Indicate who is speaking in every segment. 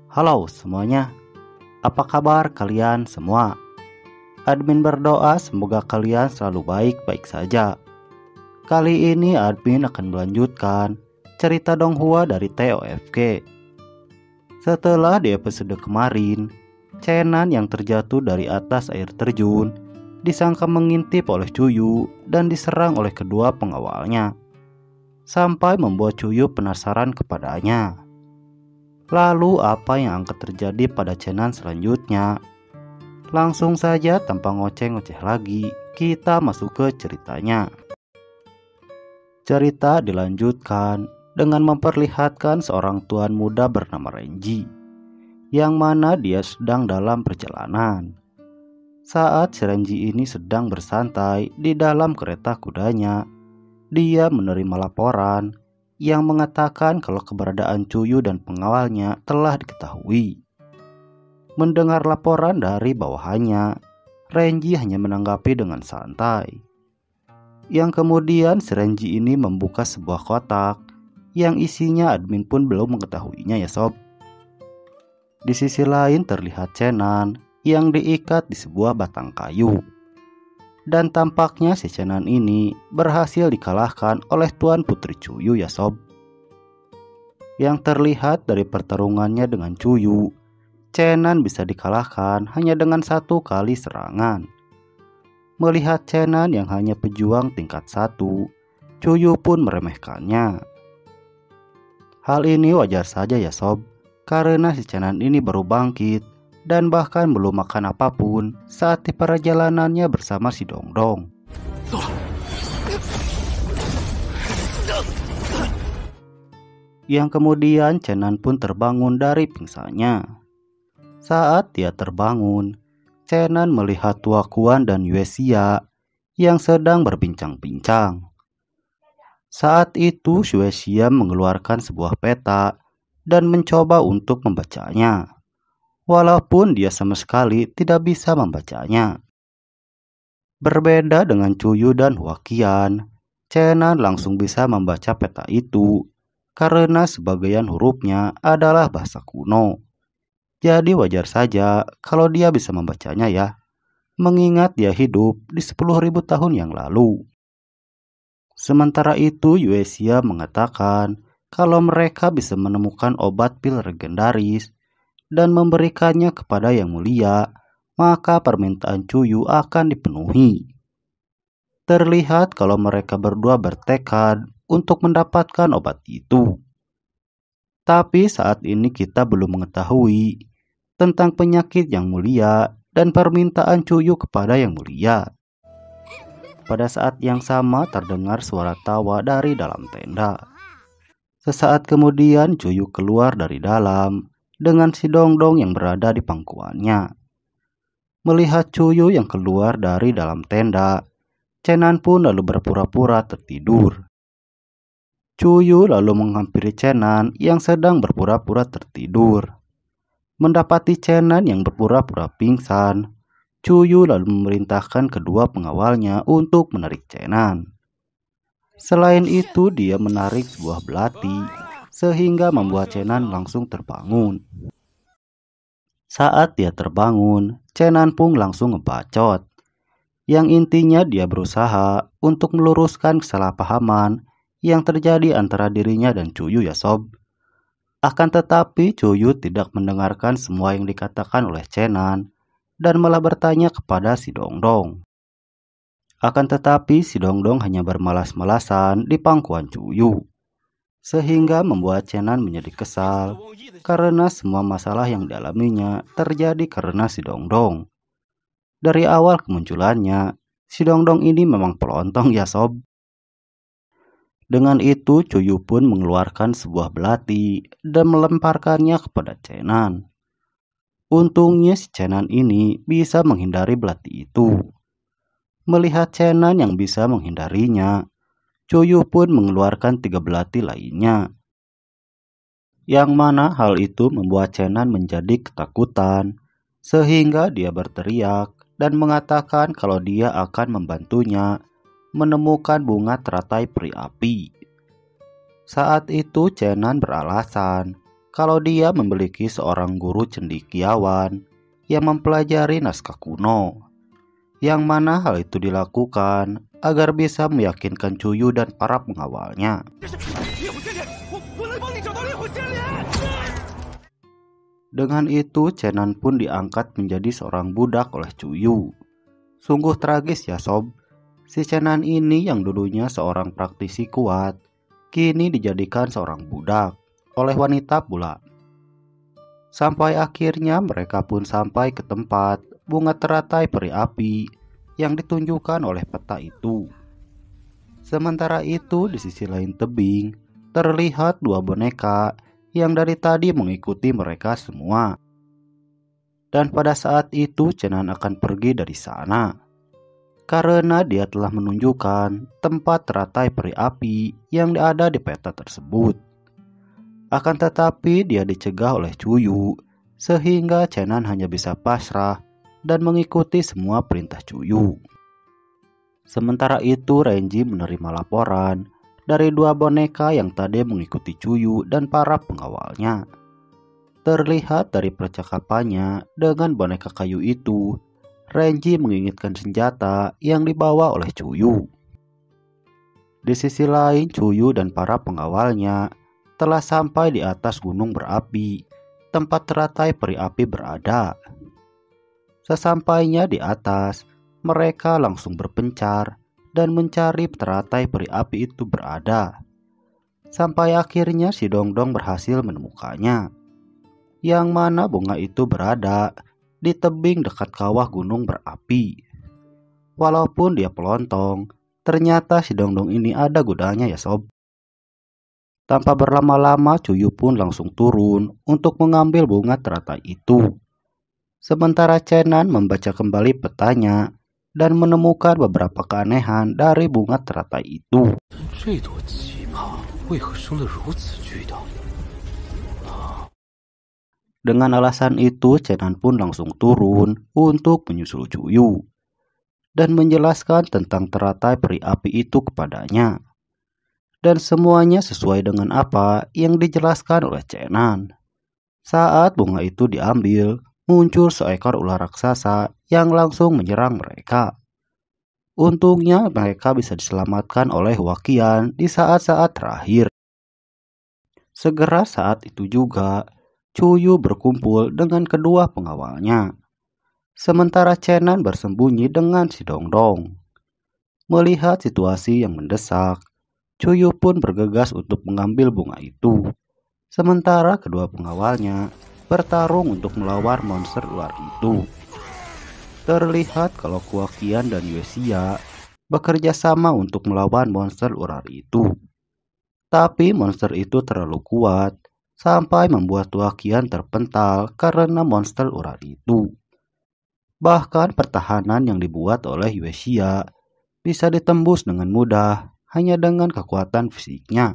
Speaker 1: Halo semuanya, apa kabar kalian semua? Admin berdoa semoga kalian selalu baik-baik saja. Kali ini admin akan melanjutkan cerita Donghua dari TOFK. Setelah di episode kemarin, Chenan yang terjatuh dari atas air terjun disangka mengintip oleh Cuyu dan diserang oleh kedua pengawalnya, sampai membuat Cuyu penasaran kepadanya. Lalu apa yang akan terjadi pada Chenan selanjutnya? Langsung saja tanpa ngoceh-ngoceh lagi, kita masuk ke ceritanya. Cerita dilanjutkan dengan memperlihatkan seorang tuan muda bernama Renji, yang mana dia sedang dalam perjalanan. Saat si Renji ini sedang bersantai di dalam kereta kudanya, dia menerima laporan yang mengatakan kalau keberadaan Cuyu dan pengawalnya telah diketahui. Mendengar laporan dari bawahannya, Renji hanya menanggapi dengan santai. Yang kemudian si Renji ini membuka sebuah kotak yang isinya admin pun belum mengetahuinya ya sob. Di sisi lain terlihat Chenan yang diikat di sebuah batang kayu. Dan tampaknya si Chenan ini berhasil dikalahkan oleh Tuan Putri Cuyu ya sob. Yang terlihat dari pertarungannya dengan Cuyu, Chenan bisa dikalahkan hanya dengan 1 kali serangan. Melihat Chenan yang hanya pejuang tingkat 1, Cuyu pun meremehkannya. Hal ini wajar saja ya sob, karena si Chenan ini baru bangkit dan bahkan belum makan apapun saat di perjalanannya bersama si Dongdong. Yang kemudian Chenan pun terbangun dari pingsannya. Saat dia terbangun, Chenan melihat Tua Kuan dan Yuesia yang sedang berbincang-bincang. Saat itu Yuesia mengeluarkan sebuah peta dan mencoba untuk membacanya, walaupun dia sama sekali tidak bisa membacanya. Berbeda dengan Cuyu dan Huaqian, Chenan langsung bisa membaca peta itu karena sebagian hurufnya adalah bahasa kuno. Jadi wajar saja kalau dia bisa membacanya ya, mengingat dia hidup di 10.000 tahun yang lalu. Sementara itu Yuesia mengatakan kalau mereka bisa menemukan obat pil legendaris dan memberikannya kepada Yang Mulia, maka permintaan Cuyu akan dipenuhi. Terlihat kalau mereka berdua bertekad untuk mendapatkan obat itu. Tapi saat ini kita belum mengetahui tentang penyakit Yang Mulia dan permintaan Cuyu kepada Yang Mulia. Pada saat yang sama terdengar suara tawa dari dalam tenda. Sesaat kemudian Cuyu keluar dari dalam dengan si Dongdong yang berada di pangkuannya. Melihat Cuyu yang keluar dari dalam tenda, Chenan pun lalu berpura-pura tertidur. Cuyu lalu menghampiri Chenan yang sedang berpura-pura tertidur. Mendapati Chenan yang berpura-pura pingsan, Cuyu lalu memerintahkan kedua pengawalnya untuk menarik Chenan. Selain itu dia menarik sebuah belati sehingga membuat Chenan langsung terbangun. Saat dia terbangun, Chenan pun langsung ngebacot. Yang intinya dia berusaha untuk meluruskan kesalahpahaman yang terjadi antara dirinya dan Cuyu ya sob. Akan tetapi Cuyu tidak mendengarkan semua yang dikatakan oleh Chenan dan malah bertanya kepada si Dongdong. Akan tetapi si Dongdong hanya bermalas-malasan di pangkuan Cuyu, sehingga membuat Chenan menjadi kesal karena semua masalah yang dialaminya terjadi karena si Dongdong. Dari awal kemunculannya, si Dongdong ini memang pelontong ya sob. Dengan itu Cuyu pun mengeluarkan sebuah belati dan melemparkannya kepada Chenan. Untungnya si Chenan ini bisa menghindari belati itu. Melihat Chenan yang bisa menghindarinya, Cuyu pun mengeluarkan 3 belati lainnya. Yang mana hal itu membuat Chenan menjadi ketakutan, sehingga dia berteriak dan mengatakan kalau dia akan membantunya menemukan bunga teratai peri api. Saat itu Chenan beralasan kalau dia memiliki seorang guru cendekiawan yang mempelajari naskah kuno, yang mana hal itu dilakukan agar bisa meyakinkan Cuyu dan para pengawalnya. Dengan itu, Chenan pun diangkat menjadi seorang budak oleh Cuyu. Sungguh tragis ya sob, si Chenan ini yang dulunya seorang praktisi kuat, kini dijadikan seorang budak oleh wanita pula. Sampai akhirnya mereka pun sampai ke tempat bunga teratai peri api yang ditunjukkan oleh peta itu. Sementara itu di sisi lain tebing, terlihat dua boneka yang dari tadi mengikuti mereka semua. Dan pada saat itu Chenan akan pergi dari sana, karena dia telah menunjukkan tempat teratai peri api yang ada di peta tersebut. Akan tetapi dia dicegah oleh Cuyu, sehingga Chenan hanya bisa pasrah dan mengikuti semua perintah Cuyu. Sementara itu Renji menerima laporan dari dua boneka yang tadi mengikuti Cuyu dan para pengawalnya. Terlihat dari percakapannya dengan boneka kayu itu, Renji menginginkan senjata yang dibawa oleh Cuyu. Di sisi lain, Cuyu dan para pengawalnya telah sampai di atas gunung berapi, tempat teratai peri api berada. Sesampainya di atas, mereka langsung berpencar dan mencari teratai peri api itu berada. Sampai akhirnya si Dongdong berhasil menemukannya, yang mana bunga itu berada di tebing dekat kawah gunung berapi. Walaupun dia pelontong, ternyata si Dongdong ini ada gunanya ya sob. Tanpa berlama-lama Cuyu pun langsung turun untuk mengambil bunga teratai itu. Sementara Chenan membaca kembali petanya dan menemukan beberapa keanehan dari bunga teratai itu. Dengan alasan itu, Chenan pun langsung turun untuk menyusul Cuyu dan menjelaskan tentang teratai peri api itu kepadanya. Dan semuanya sesuai dengan apa yang dijelaskan oleh Chenan. Saat bunga itu diambil, muncul seekor ular raksasa yang langsung menyerang mereka. Untungnya mereka bisa diselamatkan oleh Huaqian di saat-saat terakhir. Segera saat itu juga, Cuyu berkumpul dengan kedua pengawalnya. Sementara Chenan bersembunyi dengan si Dongdong. Melihat situasi yang mendesak, Cuyu pun bergegas untuk mengambil bunga itu. Sementara kedua pengawalnya bertarung untuk melawan monster ular itu. Terlihat kalau Huaqian dan Yuesia bekerja sama untuk melawan monster ular itu. Tapi monster itu terlalu kuat sampai membuat Huaqian terpental karena monster ular itu. Bahkan pertahanan yang dibuat oleh Yuesia bisa ditembus dengan mudah hanya dengan kekuatan fisiknya.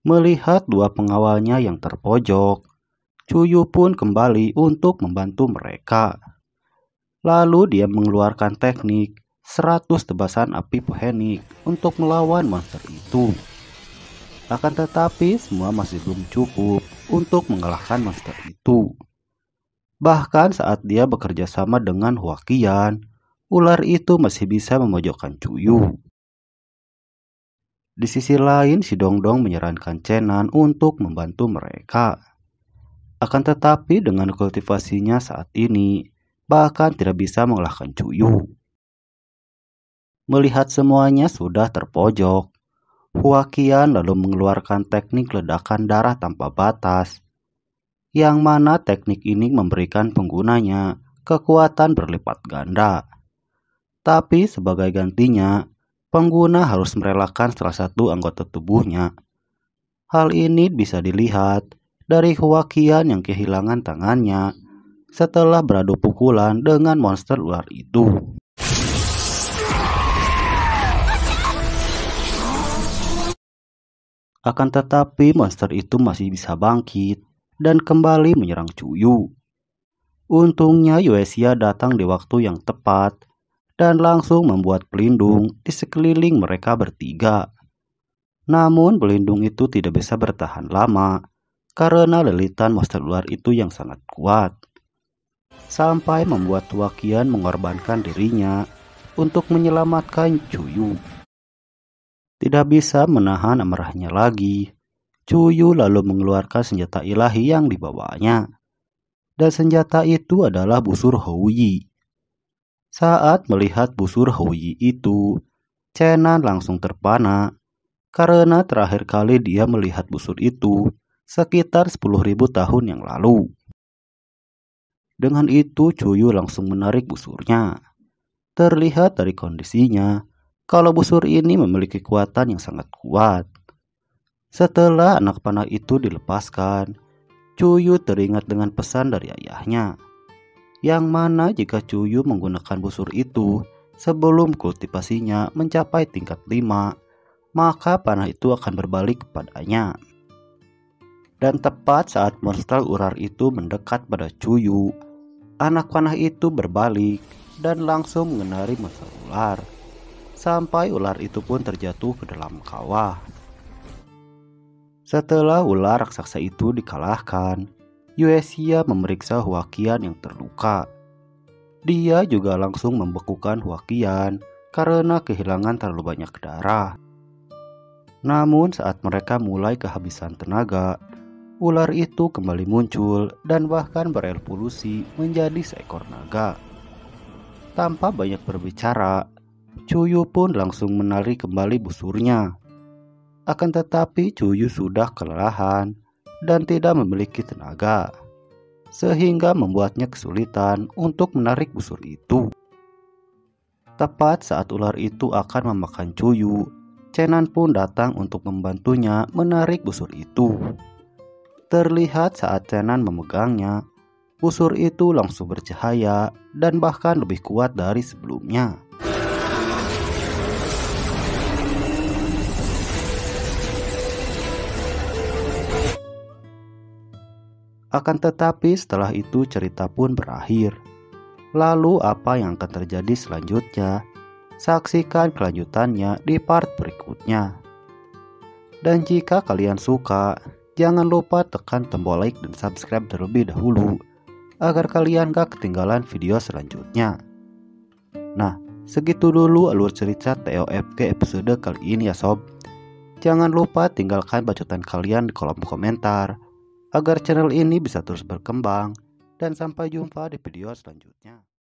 Speaker 1: Melihat dua pengawalnya yang terpojok, Cuyu pun kembali untuk membantu mereka. Lalu dia mengeluarkan teknik 100 tebasan api pohenik untuk melawan monster itu. Akan tetapi semua masih belum cukup untuk mengalahkan monster itu. Bahkan saat dia bekerja sama dengan Huaqian, ular itu masih bisa memojokkan Cuyu. Di sisi lain, si Dongdong menyarankan Chenan untuk membantu mereka. Akan tetapi dengan kultivasinya saat ini, bahkan tidak bisa mengalahkan Cuyu. Melihat semuanya sudah terpojok, Huaqian lalu mengeluarkan teknik ledakan darah tanpa batas, yang mana teknik ini memberikan penggunanya kekuatan berlipat ganda. Tapi sebagai gantinya, pengguna harus merelakan salah satu anggota tubuhnya. Hal ini bisa dilihat dari Huaqian yang kehilangan tangannya setelah beradu pukulan dengan monster ular itu. Akan tetapi monster itu masih bisa bangkit dan kembali menyerang Cuyu. Untungnya Yuesia datang di waktu yang tepat dan langsung membuat pelindung di sekeliling mereka bertiga. Namun pelindung itu tidak bisa bertahan lama karena lilitan monster ular itu yang sangat kuat. Sampai membuat Wakian mengorbankan dirinya untuk menyelamatkan Cuyu. Tidak bisa menahan amarahnya lagi, Cuyu lalu mengeluarkan senjata ilahi yang dibawanya. Dan senjata itu adalah busur Houyi. Saat melihat busur Houyi itu, Chenan langsung terpana karena terakhir kali dia melihat busur itu sekitar 10.000 tahun yang lalu. Dengan itu Cuyu langsung menarik busurnya. Terlihat dari kondisinya kalau busur ini memiliki kekuatan yang sangat kuat. Setelah anak panah itu dilepaskan, Cuyu teringat dengan pesan dari ayahnya, yang mana jika Cuyu menggunakan busur itu sebelum kultivasinya mencapai tingkat 5, maka panah itu akan berbalik kepadanya. Dan tepat saat monster ular itu mendekat pada Cuyu, anak panah itu berbalik dan langsung mengenari monster ular, sampai ular itu pun terjatuh ke dalam kawah. Setelah ular raksasa itu dikalahkan, Yuesia memeriksa Hwakian yang terluka. Dia juga langsung membekukan Hwakian karena kehilangan terlalu banyak darah. Namun saat mereka mulai kehabisan tenaga, ular itu kembali muncul dan bahkan berevolusi menjadi seekor naga. Tanpa banyak berbicara, Cuyu pun langsung menarik kembali busurnya. Akan tetapi Cuyu sudah kelelahan dan tidak memiliki tenaga, sehingga membuatnya kesulitan untuk menarik busur itu. Tepat saat ular itu akan memakan Cuyu, Chenan pun datang untuk membantunya menarik busur itu. Terlihat saat Chenan memegangnya, busur itu langsung bercahaya dan bahkan lebih kuat dari sebelumnya. Akan tetapi setelah itu cerita pun berakhir. Lalu apa yang akan terjadi selanjutnya? Saksikan kelanjutannya di part berikutnya. Dan jika kalian suka, jangan lupa tekan tombol like dan subscribe terlebih dahulu agar kalian gak ketinggalan video selanjutnya. Nah, segitu dulu alur cerita TOFG episode kali ini ya sob. Jangan lupa tinggalkan bacotan kalian di kolom komentar agar channel ini bisa terus berkembang, dan sampai jumpa di video selanjutnya.